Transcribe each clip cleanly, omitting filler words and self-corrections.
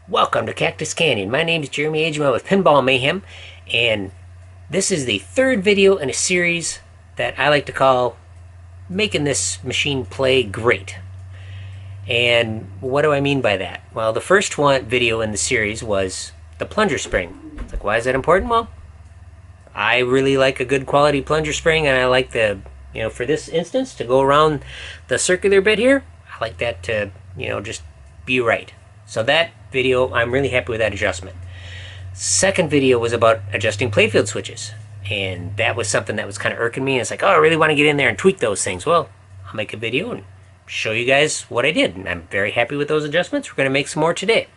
Welcome to Cactus Canyon. My name is Jeremy Ageman with Pinball Mayhem, and this is the third video in a series that I like to call Making This Machine Play Great. And what do I mean by that? Well, the first video in the series was the plunger spring. It's like, why is that important? Well, I really like a good quality plunger spring, and I like for this instance, to go around the circular bit here, I like that to, just be right. So that video, I'm really happy with that adjustment. Second video was about adjusting playfield switches. And that was something that was kind of irking me. And it's like, oh, I really want to get in there and tweak those things. Well, I'll make a video and show you guys what I did. And I'm very happy with those adjustments. We're going to make some more today.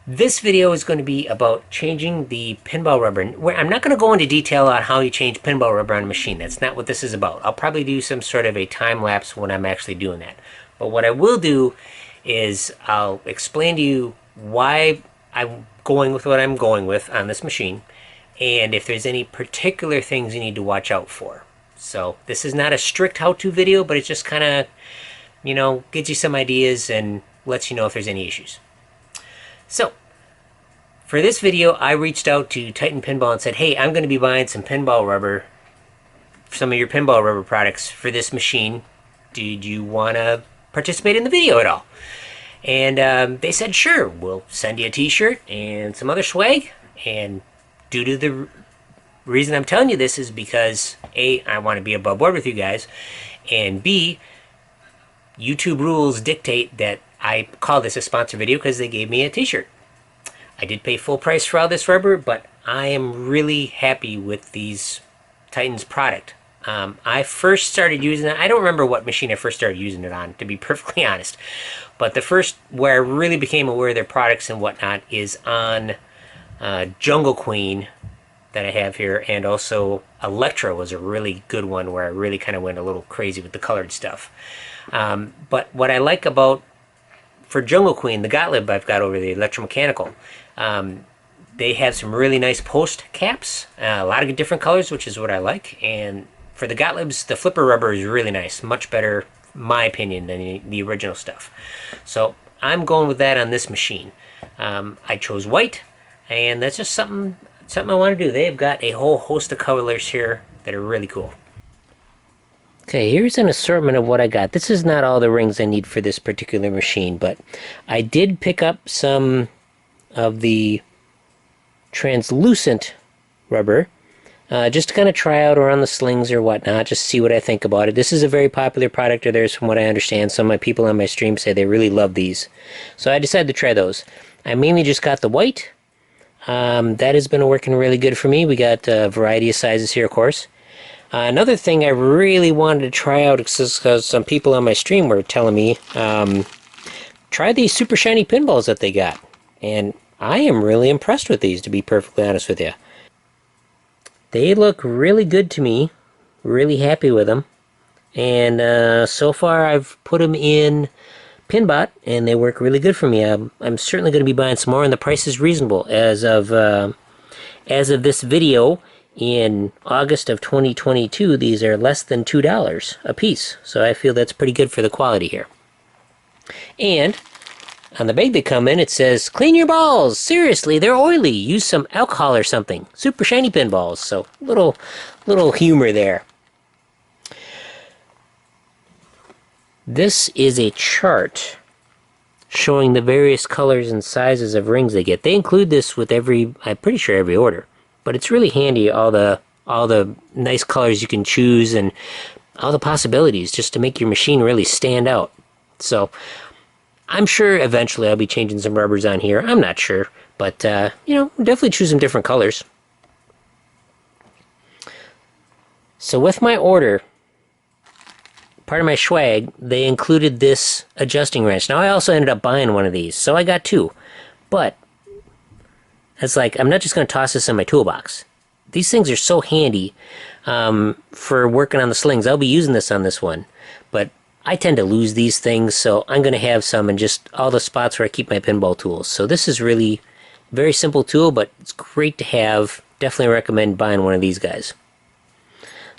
This video is going to be about changing the pinball rubber. I'm not going to go into detail on how you change pinball rubber on a machine. That's not what this is about. I'll probably do some sort of a time lapse when I'm actually doing that. But what I will do is I'll explain to you why I'm going with what I'm going with on this machine, and if there's any particular things you need to watch out for. So this is not a strict how-to video, but it just kind of, gives you some ideas and lets you know if there's any issues. So for this video, I reached out to Titan Pinball and said, hey, I'm going to be buying some pinball rubber, some of your pinball rubber products for this machine. Did you want to participate in the video at all? And they said, sure, we'll send you a t-shirt and some other swag. And due to the reason I'm telling you this is because A, I want to be above board with you guys, and B, YouTube rules dictate that I call this a sponsor video because they gave me a t-shirt. I did pay full price for all this rubber, but I am really happy with these Titans product. I first started using it, I don't remember what machine I first started using it on, to be perfectly honest. But the first where I really became aware of their products and whatnot is on Jungle Queen that I have here, and also Electra was a really good one where I really kind of went a little crazy with the colored stuff. But what I like about, for Jungle Queen, the Gottlieb I've got over the electromechanical, they have some really nice post caps, a lot of different colors, which is what I like. And for the Gottliebs, the flipper rubber is really nice, much better, my opinion, than the original stuff. So I'm going with that on this machine. I chose white, and that's just something I want to do. They've got a whole host of colors here that are really cool. Okay, here's an assortment of what I got. This is not all the rings I need for this particular machine, but I did pick up some of the translucent rubber, just to kind of try out around the slings or whatnot, just see what I think about it. This is a very popular product of theirs from what I understand. Some of my people on my stream say they really love these. So I decided to try those. I mainly just got the white. That has been working really good for me. We got a variety of sizes here, of course. Another thing I really wanted to try out, because some people on my stream were telling me, try these super shiny pinballs that they got. And I am really impressed with these, to be perfectly honest with you. They look really good to me, really happy with them, and so far I've put them in Pinbot, and they work really good for me. I'm certainly going to be buying some more, and the price is reasonable. As of this video, in August of 2022, these are less than $2 a piece, so I feel that's pretty good for the quality here. And on the bag they come in, it says, clean your balls! Seriously, they're oily! Use some alcohol or something. Super shiny pinballs. So, little humor there. This is a chart showing the various colors and sizes of rings they get. They include this with I'm pretty sure every order. But it's really handy, all the nice colors you can choose and all the possibilities just to make your machine really stand out. So, I'm sure eventually I'll be changing some rubbers on here. I'm not sure, but, definitely choose some different colors. So with my order, part of my swag, they included this adjusting wrench. Now, I also ended up buying one of these, so I got two. But it's like, I'm not just going to toss this in my toolbox. These things are so handy for working on the slings. I'll be using this on this one, but I tend to lose these things, so I'm going to have some in just all the spots where I keep my pinball tools. So this is really a very simple tool, but it's great to have. Definitely recommend buying one of these guys.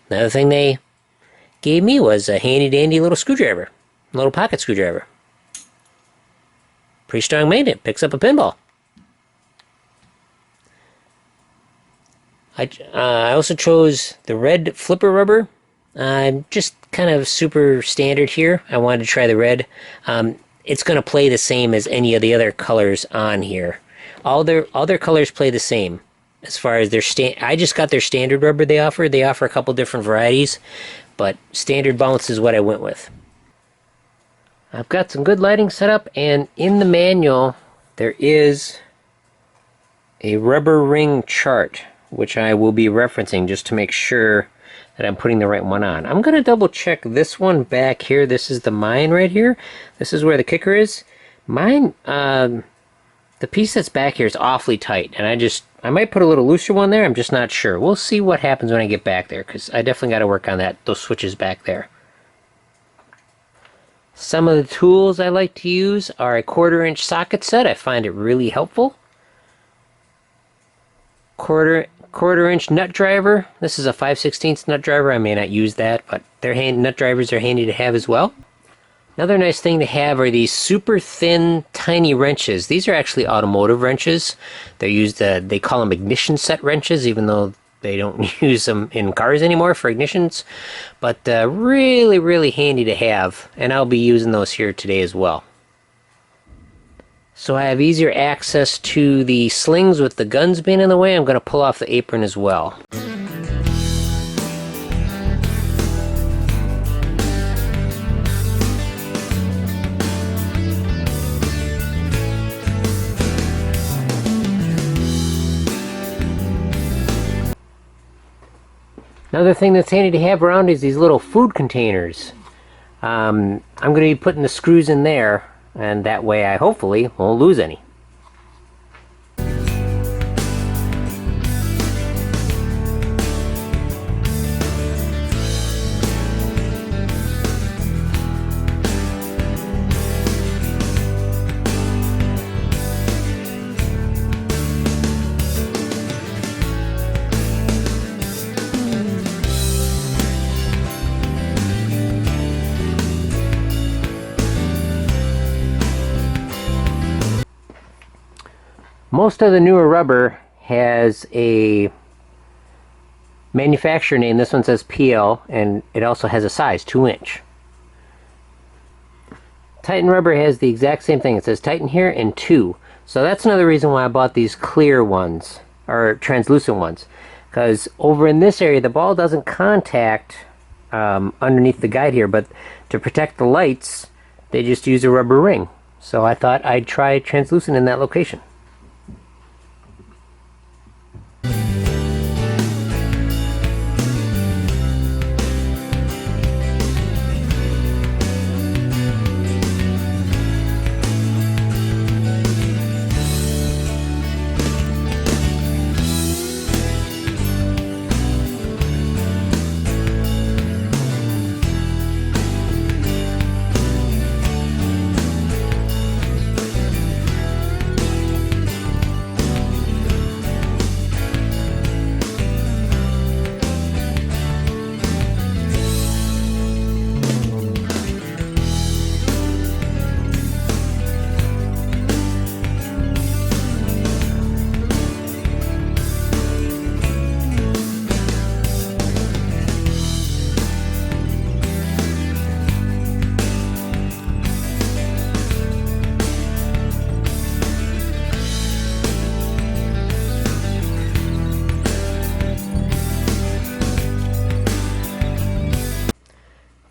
Another thing they gave me was a handy dandy little screwdriver, a little pocket screwdriver. pretty strong magnet. Picks up a pinball. I also chose the red flipper rubber. Just kind of super standard here. I wanted to try the red. It's going to play the same as any of the other colors on here. All their colors play the same as far as their I just got their standard rubber they offer. They offer a couple different varieties, but standard bounce is what I went with. I've got some good lighting set up, and in the manual there is a rubber ring chart, which I will be referencing just to make sure that I'm putting the right one on. I'm going to double check this one back here. This is the mine right here. This is where the kicker is. Mine, the piece that's back here is awfully tight, and I might put a little looser one there. I'm just not sure. We'll see what happens when I get back there, because I definitely got to work on those switches back there. Some of the tools I like to use are a 1/4-inch socket set. I find it really helpful. Quarter-inch nut driver. This is a 5/16 nut driver. I may not use that, but nut drivers are handy to have as well. Another nice thing to have are these super thin, tiny wrenches. These are actually automotive wrenches. They're used, they call them ignition set wrenches, even though they don't use them in cars anymore for ignitions. But really, really handy to have, and I'll be using those here today as well. So I have easier access to the slings with the guns being in the way. I'm going to pull off the apron as well. Another thing that's handy to have around is these little food containers. I'm going to be putting the screws in there, and that way I hopefully won't lose any. Most of the newer rubber has a manufacturer name. This one says PL, and it also has a size, 2-inch. Titan rubber has the exact same thing. It says Titan here and 2. So that's another reason why I bought these clear ones, or translucent ones. Because over in this area, the ball doesn't contact underneath the guide here, but to protect the lights, they just use a rubber ring. So I thought I'd try translucent in that location.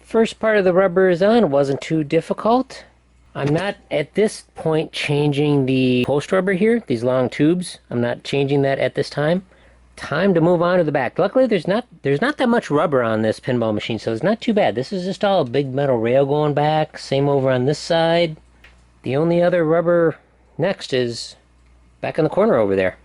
First part of the rubber is on. It wasn't too difficult. I'm not at this point changing the post rubber here, these long tubes. I'm not changing that at this time. Time to move on to the back. Luckily there's not that much rubber on this pinball machine, so it's not too bad. This is just all a big metal rail going back. Same over on this side. The only other rubber next is back in the corner over there.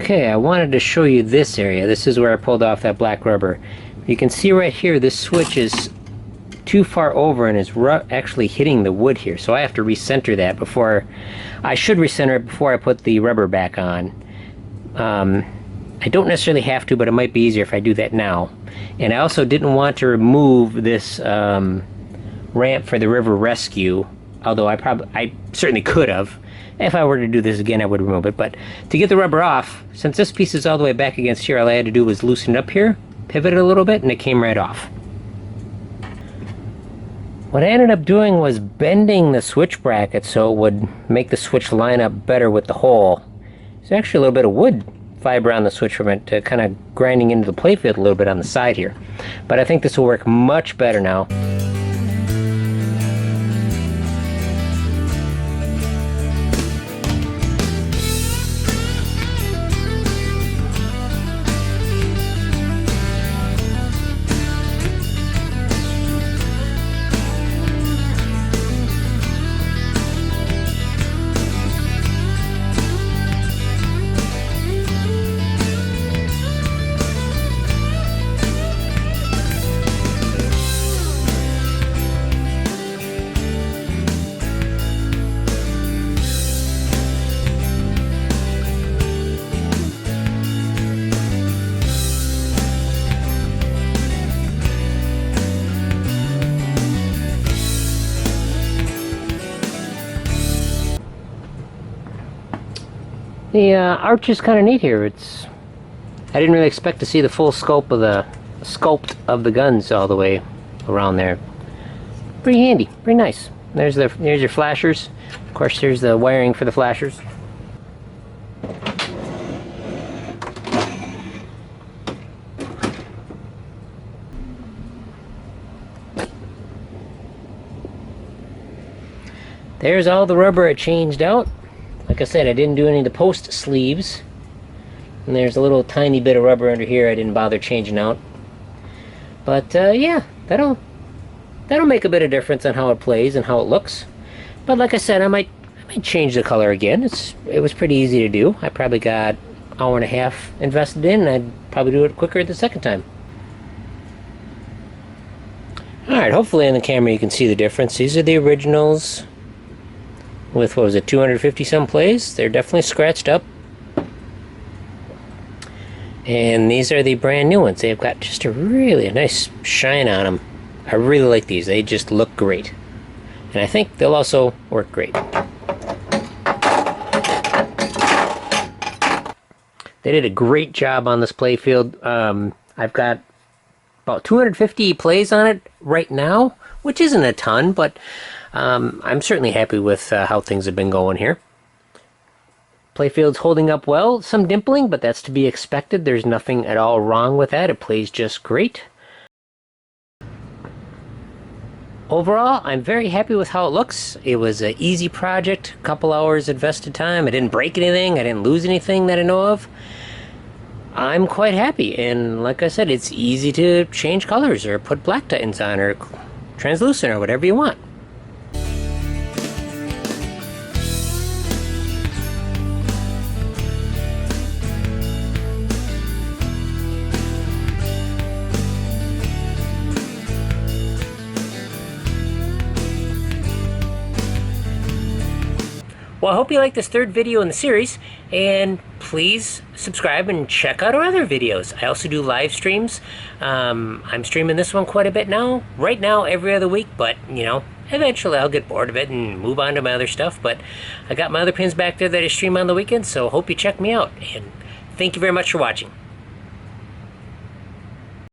Okay, I wanted to show you this area. This is where I pulled off that black rubber. You can see right here, this switch is too far over and is actually hitting the wood here. So I have to recenter that before, I should recenter it before I put the rubber back on. I don't necessarily have to, but it might be easier if I do that now. And I also didn't want to remove this ramp for the river rescue, although I certainly could have. If I were to do this again, I would remove it. But to get the rubber off, since this piece is all the way back against here, all I had to do was loosen it up here, pivot it a little bit, and it came right off. What I ended up doing was bending the switch bracket so it would make the switch line up better with the hole. There's actually a little bit of wood fiber on the switch from it, kind of grinding into the playfield a little bit on the side here. But I think this will work much better now. The arch is kind of neat here. I didn't really expect to see the full sculpt of the guns all the way around there. Pretty handy, pretty nice. There's your flashers. Of course, here's the wiring for the flashers. There's all the rubber I changed out. Like I said, I didn't do any of the post sleeves. And there's a little tiny bit of rubber under here I didn't bother changing out. But yeah, that'll make a bit of difference on how it plays and how it looks. But like I said, I might change the color again. It was pretty easy to do. I probably got an hour and a half invested in, and I'd probably do it quicker the second time. Alright, hopefully on the camera you can see the difference. These are the originals with, what was it, 250 some plays. They're definitely scratched up. And these are the brand new ones. They've got just a nice shine on them. I really like these. They just look great. And I think they'll also work great. They did a great job on this playfield. I've got about 250 plays on it right now, which isn't a ton, but I'm certainly happy with how things have been going here. Playfield's holding up well. Some dimpling, but that's to be expected. There's nothing at all wrong with that. It plays just great. Overall, I'm very happy with how it looks. It was an easy project, a couple hours invested time. I didn't break anything. I didn't lose anything that I know of. I'm quite happy, and like I said, it's easy to change colors or put black titans on or translucent or whatever you want. Well, I hope you liked this third video in the series, and please subscribe and check out our other videos. I also do live streams. I'm streaming this one quite a bit now. Right now, every other week, but, you know, eventually I'll get bored of it and move on to my other stuff. But I got my other pins back there that I stream on the weekends, so hope you check me out. And thank you very much for watching.